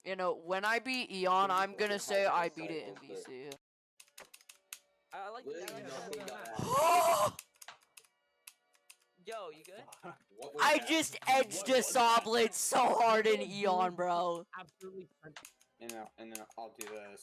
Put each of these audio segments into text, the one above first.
You know, when I beat EON, I'm gonna say I beat it in VC. I like that. Yo, you good? I just edged a saw blade so hard in EON, bro. Absolutely. And then I'll do this.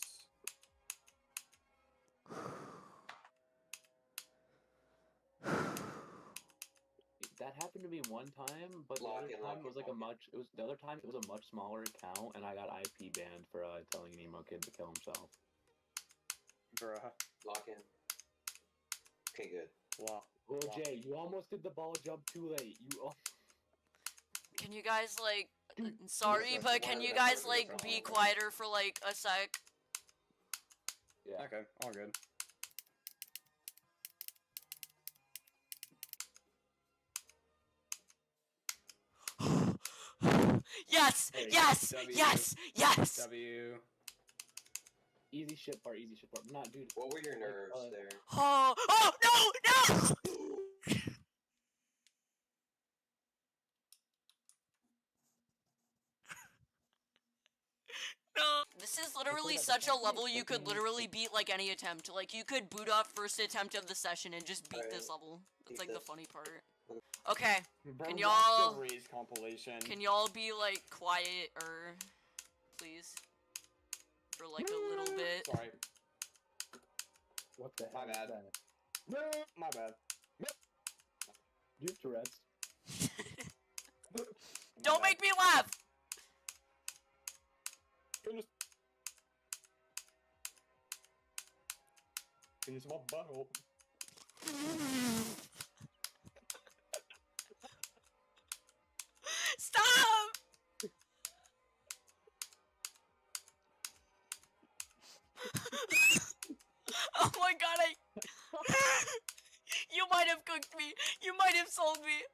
That happened to me one time, but the other time was like a much. It was the other time. It was a much smaller account, and I got IP banned for telling an emo kid to kill himself. Bruh. Lock in. Okay, good. Wow. Well, Jay, you almost did the ball jump too late. Can you guys like? Sorry, but can you guys like be quieter for like a sec? Yeah. Okay. All good. Yes! Hey, Yes! W, Yes! Yes! W. Easy shit part. Easy shit part. Not, dude. What were your nerves there? Oh! Oh! No! No! No. This is literally such a level you could literally beat like any attempt. Like you could boot up first attempt of the session and just beat this level. That's like the funny part. Okay. Can y'all be like quiet or please? For like a little bit. Sorry. What the hell? My bad. No, my bad. You have Tourette's. Don't make me laugh! Here's my butthole. Stop! Oh my god, you might have cooked me. You might have sold me.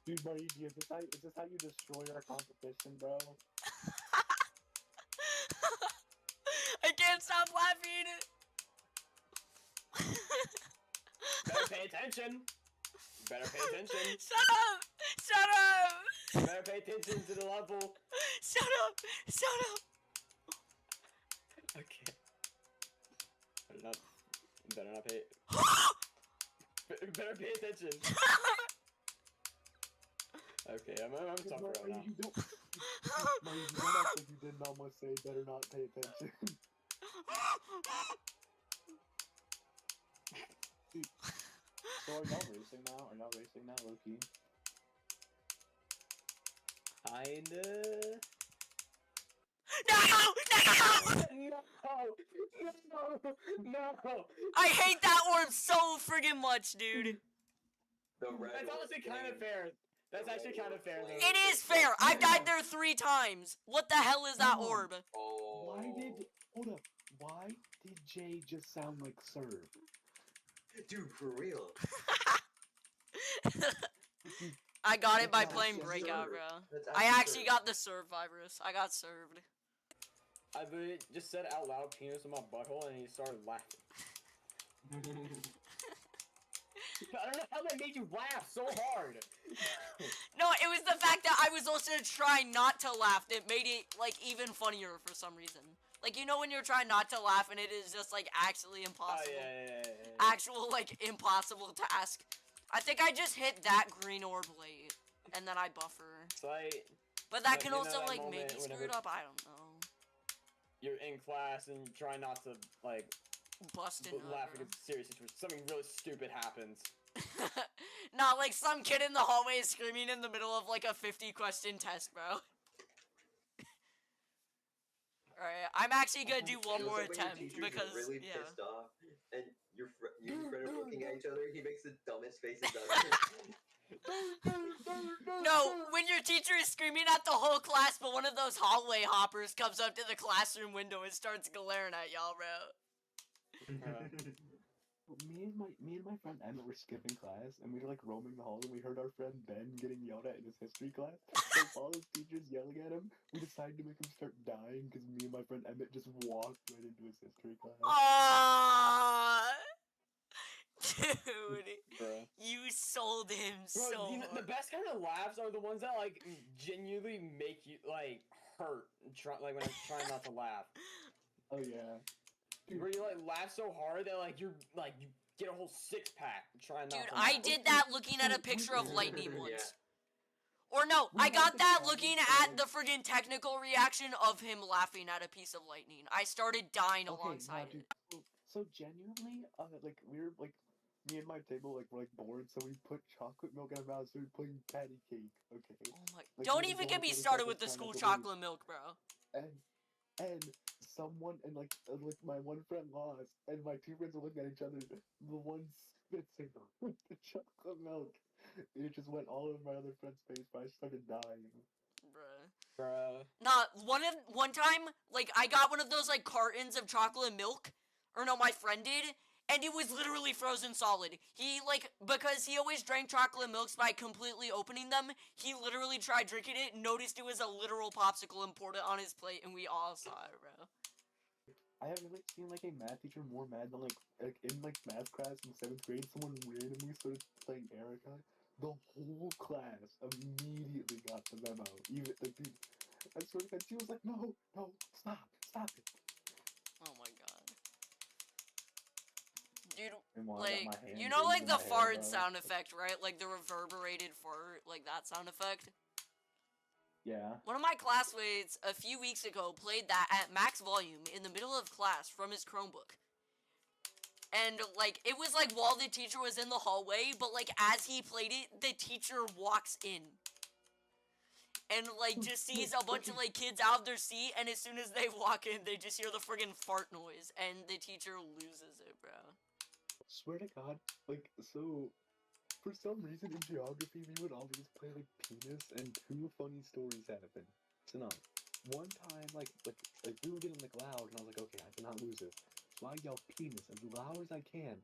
Dude, Marigi, is this how you destroy our competition, bro? I can't stop laughing. Better pay attention. Better pay attention. Shut up! Shut up! Better pay attention to the level. Shut up! Shut up! Okay. Better not pay. Better pay attention. Okay, I'm tougher right now. You don't act like you didn't almost say better not pay attention. Dude. So are y'all racing now? Are y'all racing now, low-key? Kinda. No! No! I hate that orb so friggin' much, dude. That's honestly kind of fair. That's actually kind of fair, though. It is fair. I've died there 3 times. What the hell is that orb? Oh. Hold up. Why did Jay just sound like Serve? Dude, for real. I got it by playing Breakout, bro. I actually got the serve virus. I got served. I just said out loud penis in my butthole and he started laughing. I don't know how that made you laugh so hard. No, it was the fact that I was also trying not to laugh that made it, like, even funnier for some reason. Like, you know when you're trying not to laugh and it is just, like, actually impossible? Oh, yeah. Actual, like, impossible task. I think I just hit that green orb late, and then I buffer. But that can also, like, maybe screw it up, I don't know. You're in class and you try not to, like, busting laughing at serious situations. Something really stupid happens. Not like some kid in the hallway is screaming in the middle of like a 50-question test, bro. Alright, I'm actually gonna do one more attempt because really yeah. Pissed off, and you and friend are looking at each other. He makes the dumbest faces ever. No, when your teacher is screaming at the whole class, but one of those hallway hoppers comes up to the classroom window and starts glaring at y'all, bro. Me and my friend Emmett were skipping class, and we were like roaming the halls, and we heard our friend Ben getting yelled at in his history class. So all his teachers yelling at him, we decided to make him start dying because me and my friend Emmett just walked right into his history class. Aww, dude. Bruh. killed him Bro, so you know, the hard. best kind of laughs are the ones that like genuinely make you like hurt. Like when I'm trying not to laugh. Oh yeah. Where you like laugh so hard that like you get a whole six-pack trying not Dude, to I laugh. did that looking at a picture of Lightning Yeah. once. Or no, We I had got the that challenge looking of- at the friggin' technical reaction of him laughing at a piece of lightning. I started dying Okay, alongside nah, dude. it. So genuinely, like we were like, me and my table like were like bored, so we put chocolate milk in our mouths. So we playing patty cake. Okay. Oh my! Like, Don't we even go get on me the other started side with the of school China, chocolate milk, bro. and someone and like my one friend lost, and my two friends were looking at each other. The one spits with the chocolate milk. It just went all over my other friend's face, but I started dying. Bruh. Nah, one time, like, I got one of those, like, cartons of chocolate milk. Or no, my friend did. And it was literally frozen solid. He, like, because he always drank chocolate milks by completely opening them, he literally tried drinking it, noticed it was a literal popsicle, and poured it on his plate, and we all saw it, bro. I haven't really seen like a math teacher more mad than like in like math class in 7th grade, someone randomly started playing Erica. The whole class immediately got the memo. Even like, dude, I swear to God, she was like, "No, stop it." Oh my god. Dude, And while I like, got my hand you know, like, raised in the my hair, fart bro. sound effect, right? Like, the reverberated fart, like, that sound effect. Yeah. One of my classmates a few weeks ago played that at max volume in the middle of class from his Chromebook. And, like, it was, like, while the teacher was in the hallway, but, like, as he played it, the teacher walks in. And, like, just sees a bunch of, like, kids out of their seat, and as soon as they walk in, they just hear the friggin' fart noise, and the teacher loses it, bro. Swear to God, like, so, for some reason in geography, we would always play, like, penis, and two funny stories happened. So, no, one time, like, we were getting, like, loud, and I was like, okay, I cannot lose this. So I yell penis as loud as I can,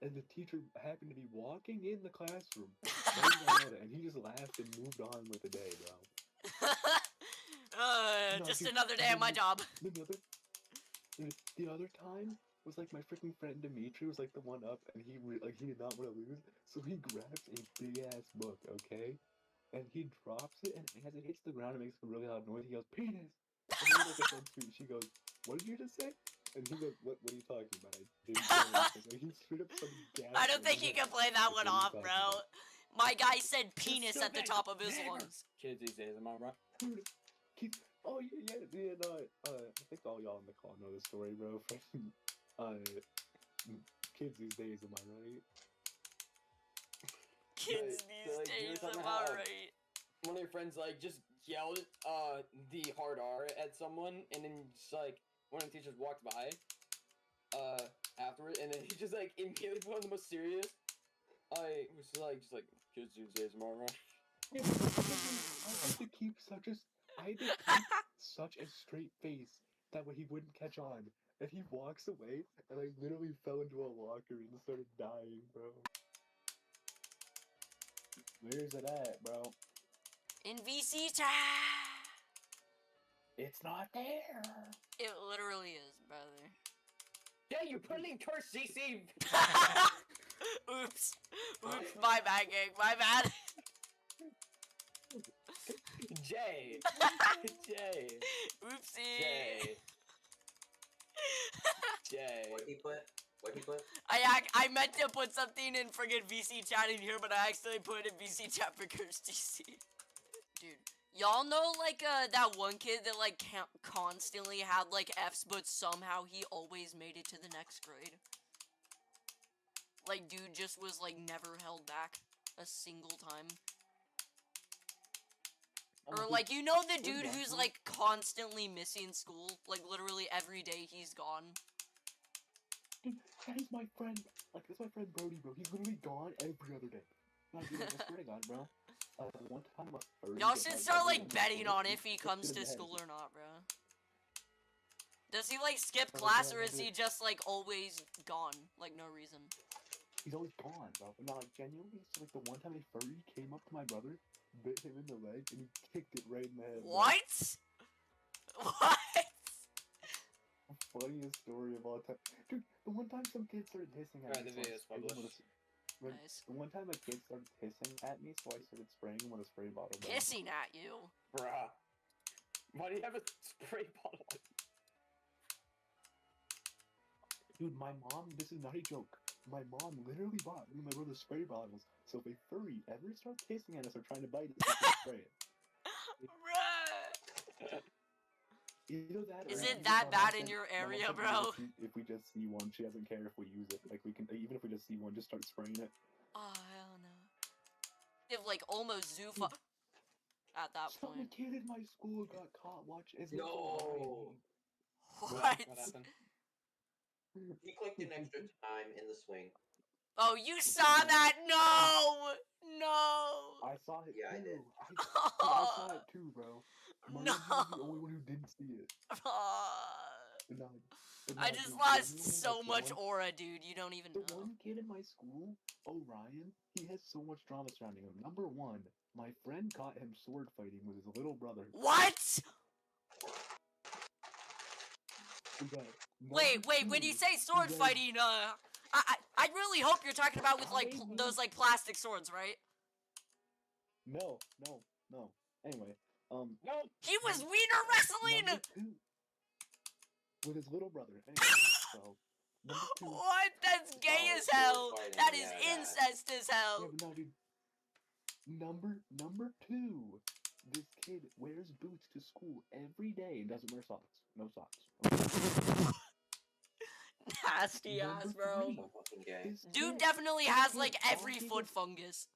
and the teacher happened to be walking in the classroom, and he just laughed and moved on with the day, bro. No, Just dude, another day at my job. The other time was like my freaking friend Dimitri was like the one up, and he did not want to lose, so he grabs a big ass book, okay, and he drops it, and as it hits the ground, it makes a really loud noise. He goes penis, and then like a friend too, she goes, "What did you just say?" And he goes, "What are you talking about? I didn't say anything." So he straight up started gasping. I don't think he can play that one off, bro. My guy said penis Just at the stupid. top of his Never. lungs. Kids these days, am I right? Oh yeah, no, I think all y'all in the call know the story, bro. Kids these days, am I right? Kids Right, these so, like, you were days, talking am about I how- right? One of your friends like just yelled the hard R at someone, and then just like one of the teachers walked by afterward, and then he just like immediately put on the most serious. I was just like kids these days, am I right? Yeah, I had to keep such a straight face that way he wouldn't catch on. And he walks away, and I literally fell into a locker and started dying, bro. Where's it at, bro? In VC time. It's not there. It literally is, brother. Yeah, you put it in curse CC. Oops. Oops, my bad, gang. My bad. Jay. Jay. Oopsie. Jay. What he put? I meant to put something in friggin' VC chat in here, but I accidentally put it in VC chat for Curse DC. Dude, y'all know, like, that one kid that, like, constantly had, like, F's, but somehow he always made it to the next grade? Like, dude just was, like, never held back a single time. Or, like, you know the dude who's, like, constantly missing school? Like, literally every day he's gone. Dude, that is my friend. Like, that's my friend Brody, bro. He's literally gone every other day. No, dude, I swear to God, bro. One time I was 30. Y'all should start, like, betting on if he comes to school or not, bro. Does he, like, skip class, or is he just, like, always gone? Like, no reason. He's always gone, bro. But no, like, genuinely, so, like, the one time a furry came up to my brother, bit him in the leg, and he kicked it right in the head. What? What? Funniest story of all time. Dude, the one time some kids started hissing at Alright, me. the video is published. Nice. One time a kid started pissing at me, so I started spraying him with a spray bottle. Bro. Pissing at you? Bruh. Why do you have a spray bottle? Dude, my mom, this is not a joke. My mom literally bought me and my brother spray bottles. So if a furry ever starts pissing at us or trying to bite us, we can spray it. Bruh. Either that or Is if it we that just- bad my in mom your said- my mom area, said bro? If we just see one, she doesn't care if we use it. Like, we can, even if we just see one, just start spraying it. Oh, hell no. If, like, almost Zoofa... At that Some point. kid in my school got caught watching. No. What? What happened? He clicked an extra time in the swing. Oh, you saw that? No! No! I saw it Yeah, I too. did. I saw it too, bro. No. was the only one who didn't see it. But no, I just lost so much aura, dude. You don't even The know. one kid in my school, Orion, he has so much drama surrounding him. Number one, my friend caught him sword fighting with his little brother. What? We got Wait, number wait. When two, you say sword guys- fighting, I really hope you're talking about with like those like plastic swords, right? No. Anyway, No! He was wiener wrestling. number two, with his little brother. Anyway, so, number two. What? That's gay Oh, as hell. sword fighting, That is yeah, that. incest as Yeah, hell. but no, dude. Number two. This kid wears boots to school every day and doesn't wear socks. No socks. Nasty ass, Number bro. three. So fucking gay. This Dude kid- definitely this has kid like every all he foot was- fungus.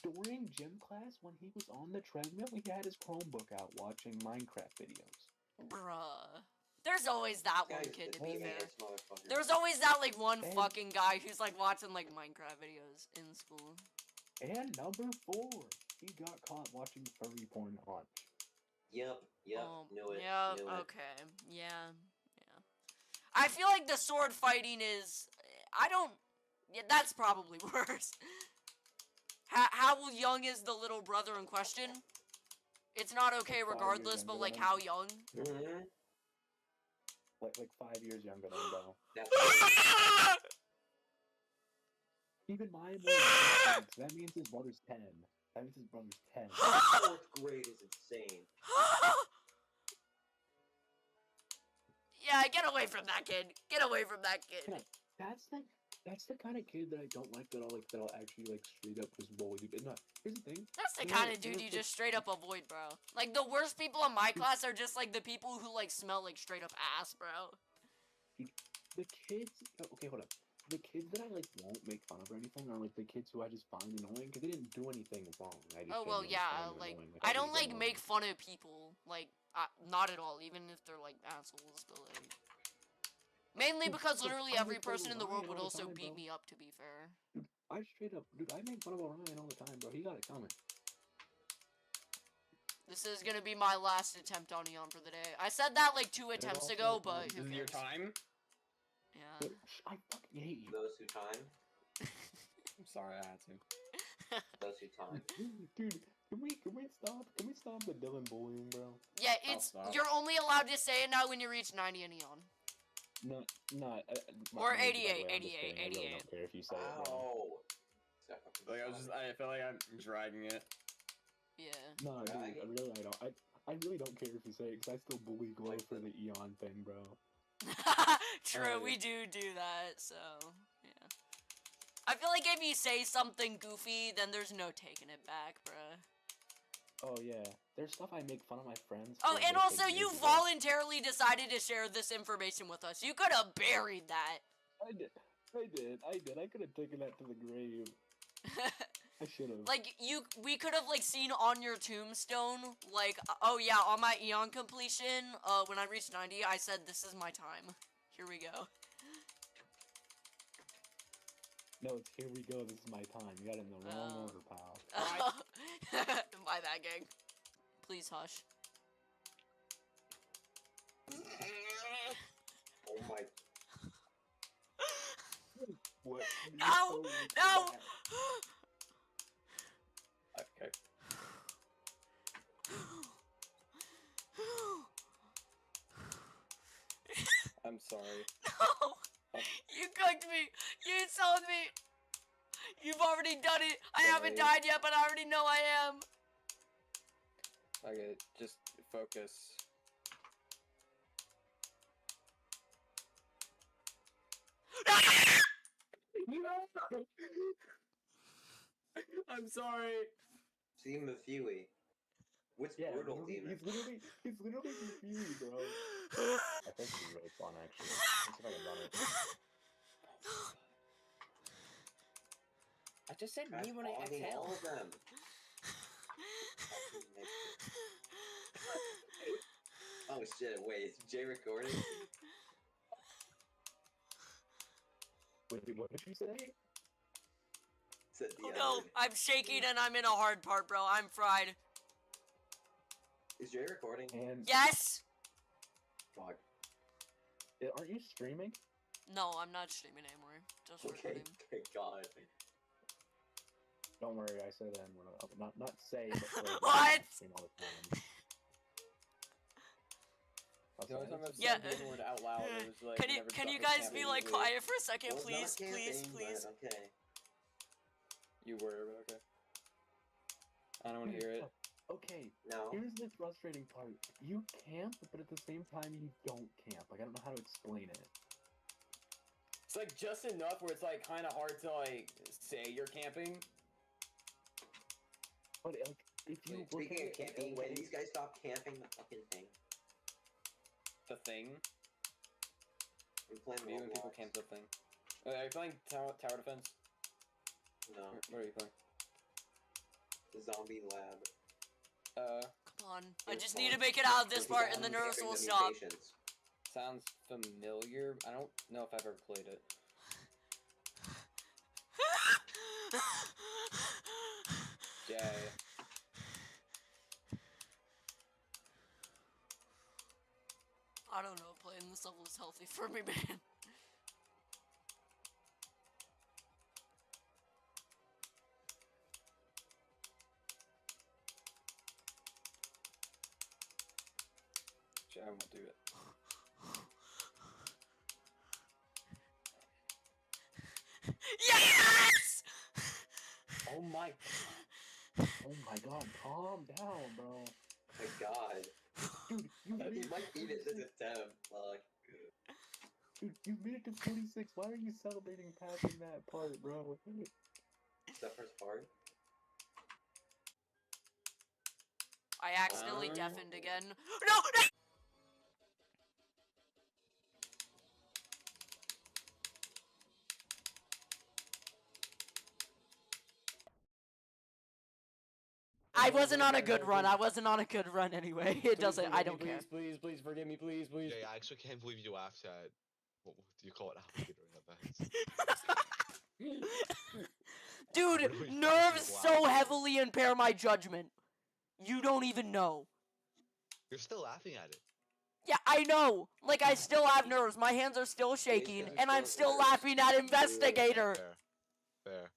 During gym class, when he was on the treadmill, he had his Chromebook out watching Minecraft videos. Bruh. There's always that one Guy's kid, the to be fair. meanest motherfucker. There's always that like one And- fucking guy who's like watching like Minecraft videos in school. And number four, he got caught watching furry porn on lunch. Yep, knew it. Yeah, knew it. okay. Yeah. I feel like the sword fighting is yeah, that's probably worse. How young is the little brother in question? It's not okay 5 years regardless, but younger like than how young? Mm-hmm. Like 5 years younger than him, though. That's Even my boy, that means his brother's 10. That means his brother's 10. fourth grade is insane. Yeah, get away from that kid. Get away from that kid. That's the kind of kid that I don't like. That'll actually like straight up just bully you. But no, here's the thing. That's the You know, kind of you dude know, you just straight up avoid, bro. Like, the worst people in my class are just, like, the people who, like, smell like straight up ass, bro. The kids. Okay, hold up. The kids that I like won't make fun of or anything are like the kids who I just find annoying because they didn't do anything wrong. I just Oh, well, genuinely yeah, find them like, annoying. I don't, think like, they're make annoying. fun of people. Like, not at all, even if they're, like, assholes, but, like... Mainly because literally I every make fun of person in the world Ryan would all the also time, beat bro. me up, to be fair. I straight up, dude. I make fun of Orion all the time, bro. He got it coming. This is gonna be my last attempt on Eon for the day. I said that, like, 2 attempts also, ago, but This who is your cares? time? Yeah. But I fucking hate you. Those who time. I'm sorry I had to. Those who time. Dude, can we stop? Can we stop the Dylan bullying, bro? Yeah, stop. you're only allowed to say it now when you reach 90 in Eon. No. Or by the way, 88, I'm just 88, kidding. I really 88. don't care if you say it, bro. Ow. Like, I feel like I'm dragging it. Yeah. No, dude, Right. I really don't care if you say it, because I still bully Glow Like for the- the Eon thing, bro. True, Oh, we yeah. do that, so, yeah. I feel like if you say something goofy, then there's no taking it back, bruh. Oh, yeah. There's stuff I make fun of my friends Oh, for and that also, take you years ago. voluntarily decided to share this information with us. You could have buried that. I did. I could have taken that to the grave. I should have. Like, we could have, like, seen on your tombstone, like, oh yeah, on my Eon completion, when I reached 90, I said, this is my time. Here we go. No, it's here we go. This is my time. You got it in the wrong Oh. order, pal. My bad, gang. Please hush. Oh my. What? No! No! Okay. I'm sorry. No! You cooked me! You sold me! You've already done it. I haven't died yet, but I already know I am. Okay, just focus. I'm sorry. Team of Huey. What's brutal demon? He's literally confused, bro. I think this is really fun, actually. Let's see if I can run it. I just said me when I Hogging exhale. all of them. Oh shit, wait, is Jay recording? Wait, what did you say? Said the Oh no, I'm shaking and I'm in a hard part, bro. I'm fried. Is Jay recording? And Yes! Fuck. aren't you streaming? No, I'm not streaming anymore. Just Okay, recording. thank God. Don't worry, I say that in not say, but play What? stream all the time. The only time I've Yeah. said the word out loud was like. Can you guys be like quiet for a second, Well, please, it's not please, camping, please? but okay. You were, but okay. I don't want to hear it. Okay, No. here's the frustrating part. You camp, but at the same time you don't camp. Like, I don't know how to explain it. It's like just enough where it's like kind of hard to like say you're camping. But like, if you look Speaking at of it in camping, a way, can these guys stop camping the fucking thing? The thing. I'm playing Maybe when people Roblox. camp the thing. Are you playing tower defense? No. What are you playing? The zombie lab. Come on. I It's just fun. need to make it out of this It's part all and the camping nerves will the stop. mutations. Sounds familiar. I don't know if I've ever played it. Jay. I don't know, playing this level is healthy for me, man. Jay, I won't do it. Yes! Oh my. oh my god, calm down, bro. My God. Dude, you made He it might to beat it this 46. attempt. Fuck. Dude, you made it to 46. Why are you celebrating passing that part, bro? The first part. I accidentally deafened again. No! No! I wasn't on a good run. I wasn't on a good run anyway. It doesn't. I don't care. Please, forgive me, please. Yeah, I actually can't believe you laughed at. What do you call it? Alligator in events. Dude, Really nerves fast so laugh. heavily impair my judgment. You don't even know. You're still laughing at it. Yeah, I know. Like, I still have nerves. My hands are still shaking, and I'm still laughing at Investigator. Fair. Fair.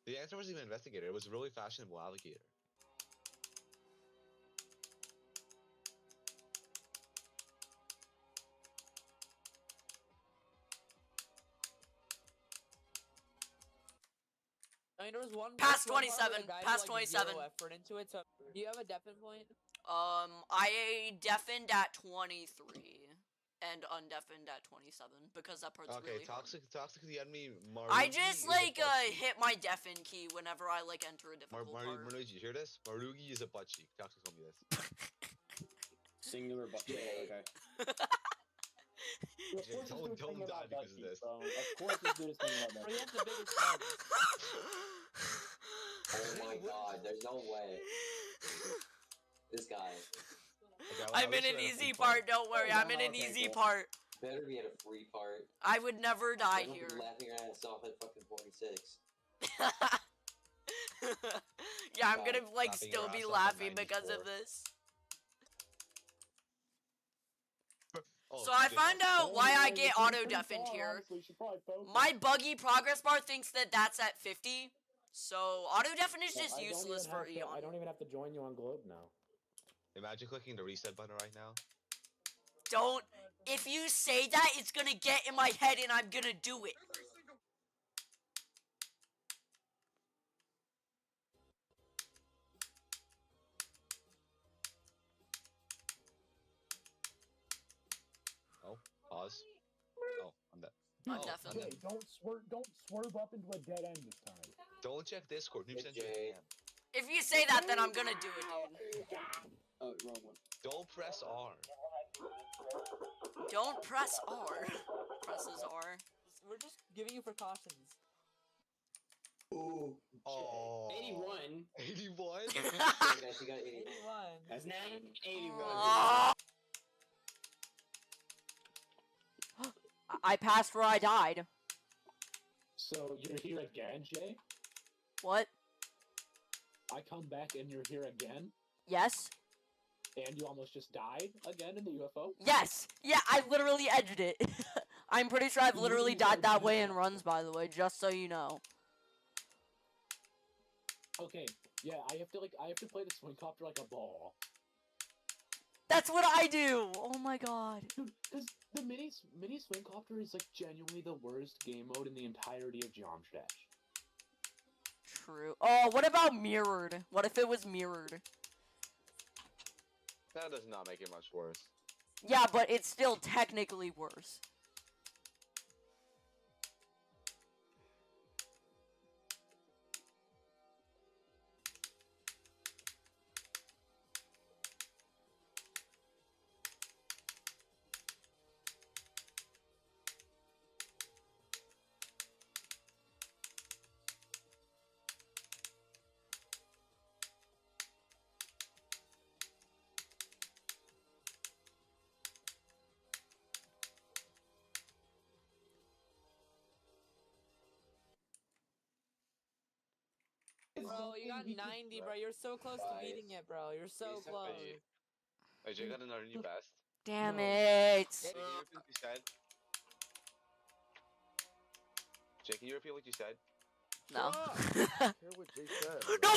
The answer wasn't even investigator. It was a really fashionable alligator. I mean, there was one. Past one part where 27, the guy past put, like, 27. 0 effort into it. So, do you have a deafen point? I deafened at 23 and undeafened at 27 because that part's Okay, really hard. toxic the enemy. I just like hit my deafen key whenever I like enter a difficult part. Marugi, you hear this? Marugi is a butt cheek. Toxic told me this. Singular butt. Jay. Okay. Of course Don't he's doing die about because that of this. bro. Of course he's doing something about Bro, that. he has the biggest lungs. Oh my God, there's no way. This guy. Okay, I'm in an easy part, don't worry, I'm in an Okay, easy cool. part. Better be at a free part. I would never die Don't be here. laughing your ass off at fucking 46. Yeah, I'm gonna like Laughing still your be ass off at laughing because of 94. this. Oh, So I just- find out why I get Well, auto pretty deafened far, here. honestly, you should probably focus. My buggy progress bar thinks that that's at 50. So auto deafen is just useless for I Eon. don't even have to join you on Globe now. Imagine clicking the reset button right now. Don't. If you say that, it's gonna get in my head and I'm gonna do it. pause. Oh, I'm dead. I'm Oh, definitely. Jay, don't swerve up into a dead end this time. Don't check Discord. Noob Hey, sent Jay. you. If you say that, then I'm gonna do it, dude. Oh, wrong one. Don't press R. Don't press R. Presses R. We're just giving you precautions. Ooh. Oh. 81. 81? Guys, you got 81. 81. That's 81. Oh. I passed where I died. So you're here again, Jay? What? I come back and you're here again, Yes? and you almost just died again in the UFO? Yes! Yeah, I literally edged it. I'm pretty sure I've literally died that way in runs, by the way, just so you know. Okay, yeah, I have to play the swing copter like a ball. That's what I do! Oh my god. Dude, because the mini swing copter is like genuinely the worst game mode in the entirety of Geometry Dash. True. Oh, what about mirrored? What if it was mirrored? That does not make it much worse. Yeah, but it's still technically worse. Bro, you got 90, bro. You're so close to beating it, bro. You're so He's so close. big. Hey, Jay got another new best. Damn No. it. Jay, can you repeat what you said? Jay, can you repeat what you said? No. Hear what Jay said. No!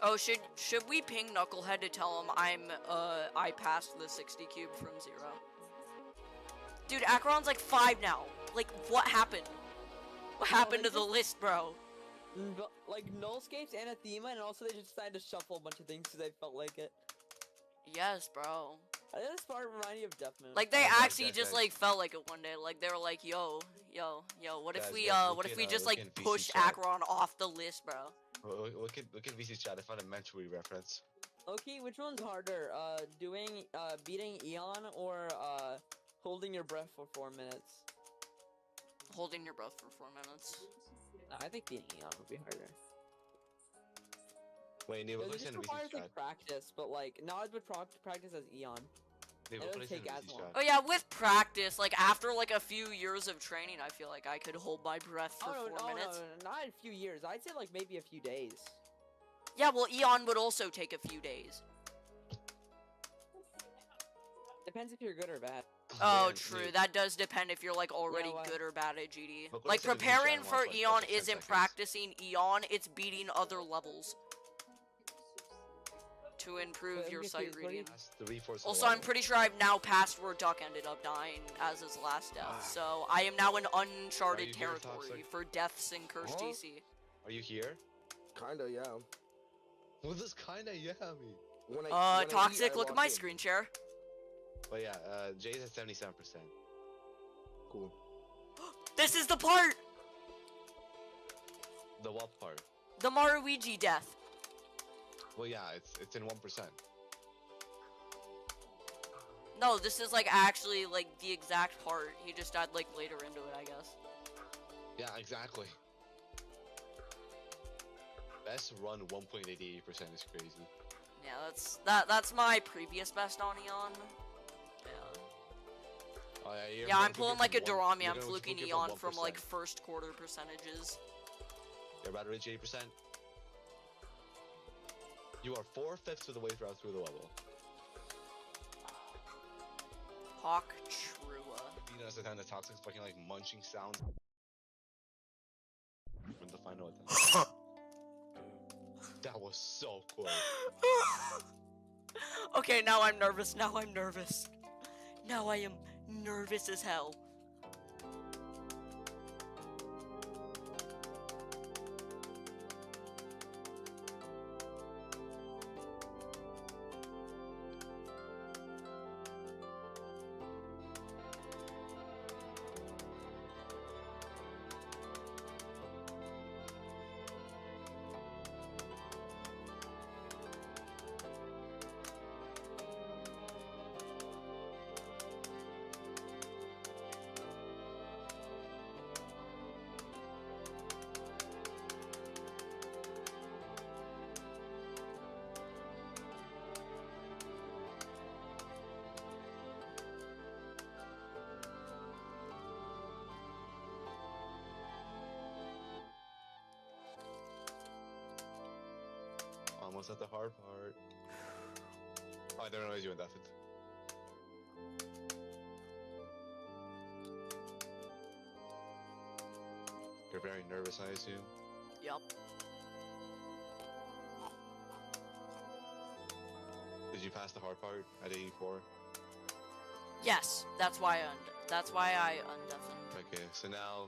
Oh, should we ping Knucklehead to tell him I passed the 60 cube from 0? Dude, Acheron's like 5 now. Like, what happened? What happened to the list, bro? Like, Nullscapes, Anathema, and also they just decided to shuffle a bunch of things because they felt like it. Yes, bro. I think this part reminded me of Death Moon. Like, they Oh, actually guys, just, guys. like, felt like it one day. Like, they were like, yo, what if Guys, we, guys, what if look we at, just, look like, at VC push chat. Acheron off the list, bro? Look at VC's chat. I found a Mentary reference. Okay, which one's harder? Beating Eon or, holding your breath for 4 minutes? Holding your breath for 4 minutes. No, I think beating Eon would be harder. Wait, Neil, It what just in VC's requires, chat? like, practice, but, like, not as much practice as Eon. Neil, it what doesn't is in take as VC's long. chat? Oh yeah, with practice, like, after, like, a few years of training, I feel like I could hold my breath for 4 minutes. No, not a few years. I'd say, like, maybe a few days. Yeah, well, Eon would also take a few days. Depends if you're good or bad. Oh, Man, true. Neil, That does depend if you're, like, already what? good or bad at GD. Look what I Like, said in the preparing chat for once, like, Eon fucking 10 isn't seconds. practicing Eon, it's beating other levels. To improve Wait, your I'm sight confused. What do you- reading. That's 3/4 Also, I'm pretty sure I've now passed where Duck ended up dying as his last death. So, I am now in Are uncharted you here, territory Toxic? for deaths in Cursed Huh? DC. Are you here? Kinda, yeah. What does kinda yeah mean? When I eat, Toxic, I look at lock my in. screen share. But yeah, Jay's at 77%. Cool. This is the part! The what part? The Maruigi death. Well, yeah, it's in 1%. No, this is, like, actually, like, the exact part. He just died, like, later into it, I guess. Yeah, exactly. Best run 1.88% is crazy. Yeah, that's my previous best on Eon. Yeah. Oh, yeah, Yeah, I'm pulling like a Durami. you're I'm gonna fluking fluke it Eon from from like 1%. first quarter percentages. You're about to reach 80%. You are 4/5 of the way through the level. Hawk Trua. You notice the kind of toxic fucking like munching sounds from the final attempt. That was so cool. Okay, now I'm nervous. Now I'm nervous. Now I am nervous as hell. Almost at the hard part. Oh, I didn't realize you went that fit. You're very nervous, I assume. Yup. Did you pass the hard part at 84? Yes, that's why I undeafened. Okay, so now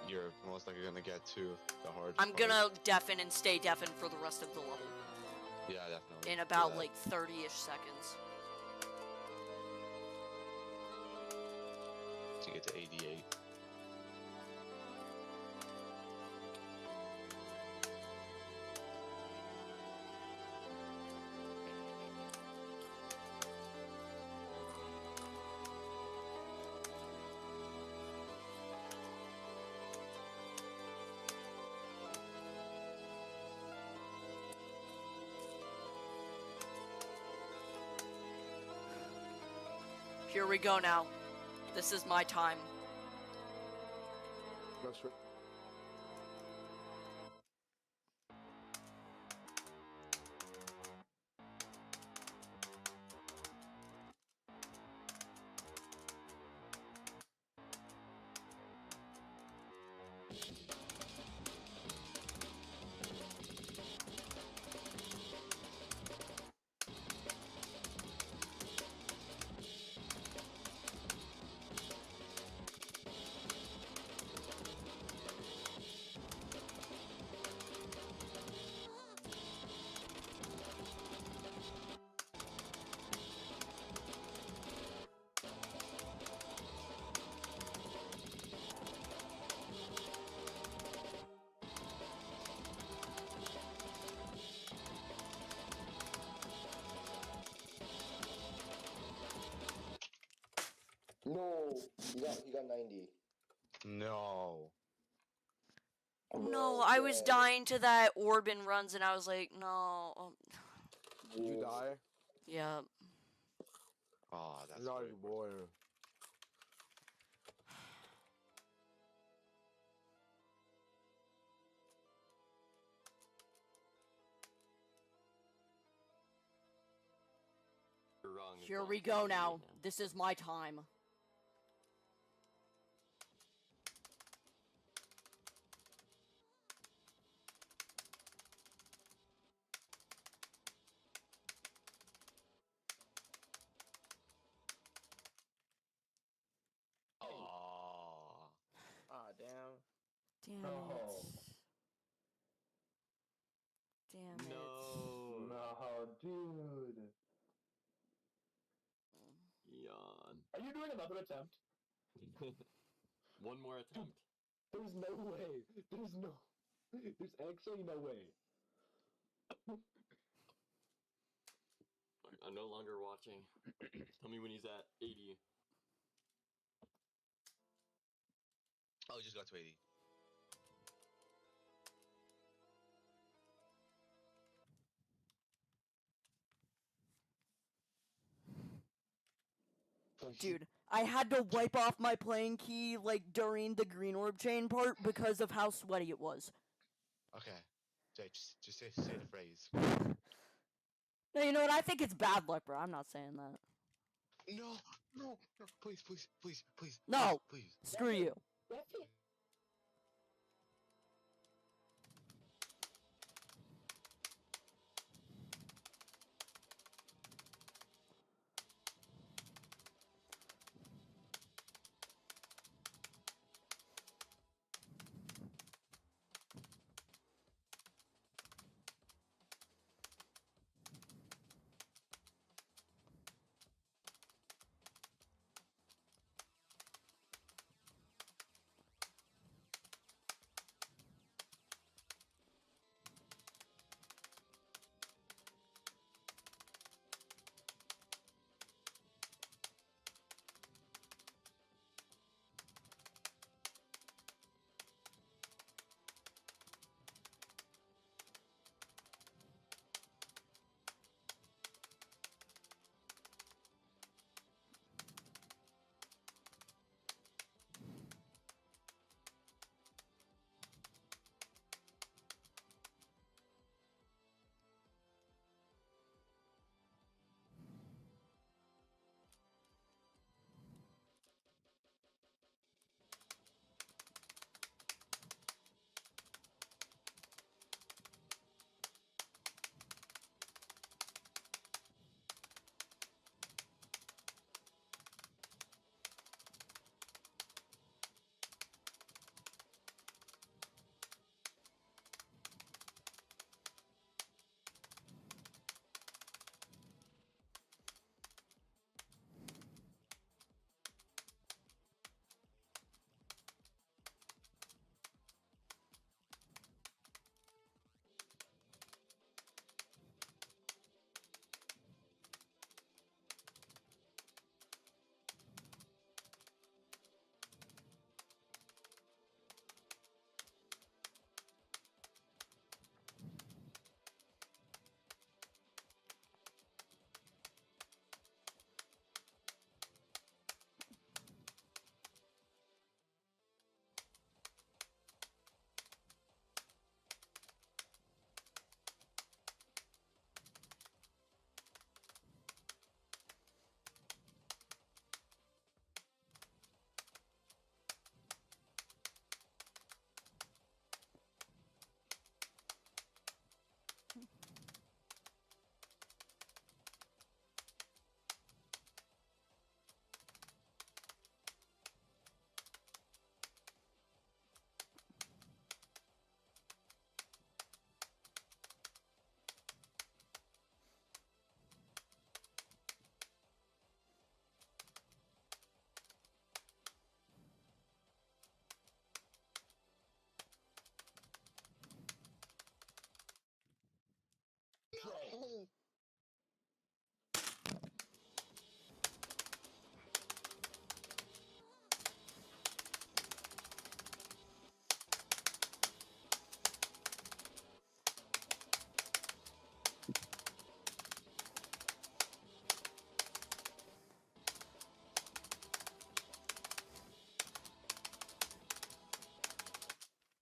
you're most likely gonna get to the hard I'm part. gonna deafen and stay deafened for the rest of the level. Yeah, definitely. In Do about that. like 30-ish seconds. To get to 88. Here we go now. This is my time. That's right. No, he got 90. No. No, I was dying to that Orban runs and I was like, no. Did you die? Yeah. Oh, that's Naughty great. boy. You're wrong. It's Here not we go right now. This is my time. Oh. Ah, damn. Damn No. it. Damn it. No. No, dude. Yawn. Are you doing another attempt? One more attempt. There's no way. There's actually no way. I'm no longer watching. Tell me when he's at 80. Oh, you just got to 80. Dude, I had to wipe off my playing key, like, during the green orb chain part because of how sweaty it was. Okay. Jay, just say the phrase. No, you know what? I think it's bad luck, bro. I'm not saying that. No, please, please, please, please. No. Please. Screw you. No.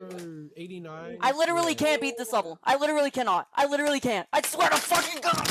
For 89. I literally yeah. can't beat this level. I literally cannot. I literally can't. I swear to fucking God!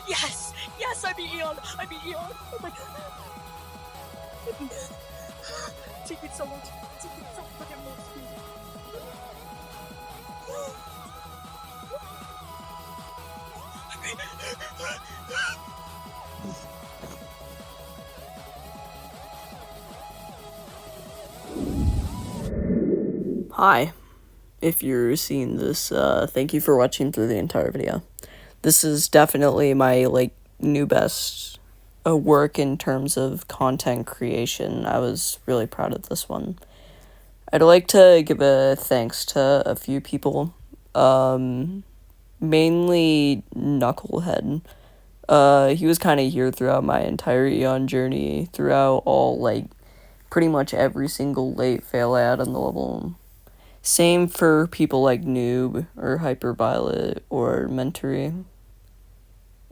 Yes! Yes, I beat Eon! I beat Eon! Oh my god! Taking so much. Taking so fucking much speed. Hi. If you're seeing this, thank you for watching through the entire video. This is definitely my, like, new best work in terms of content creation. I was really proud of this one. I'd like to give a thanks to a few people. Mainly Knucklehead. He was kind of here throughout my entire Eon journey, throughout all, like, pretty much every single late fail I had on the level. Same for people like Noob, or Hyperviolet, or Mentory,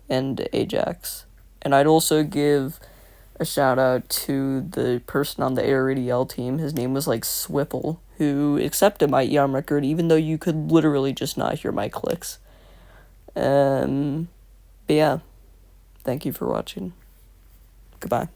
and Ajax. And I'd also give a shout out to the person on the ARDL team. His name was like Swipple, who accepted my Eon record even though you could literally just not hear my clicks. But yeah, thank you for watching. Goodbye.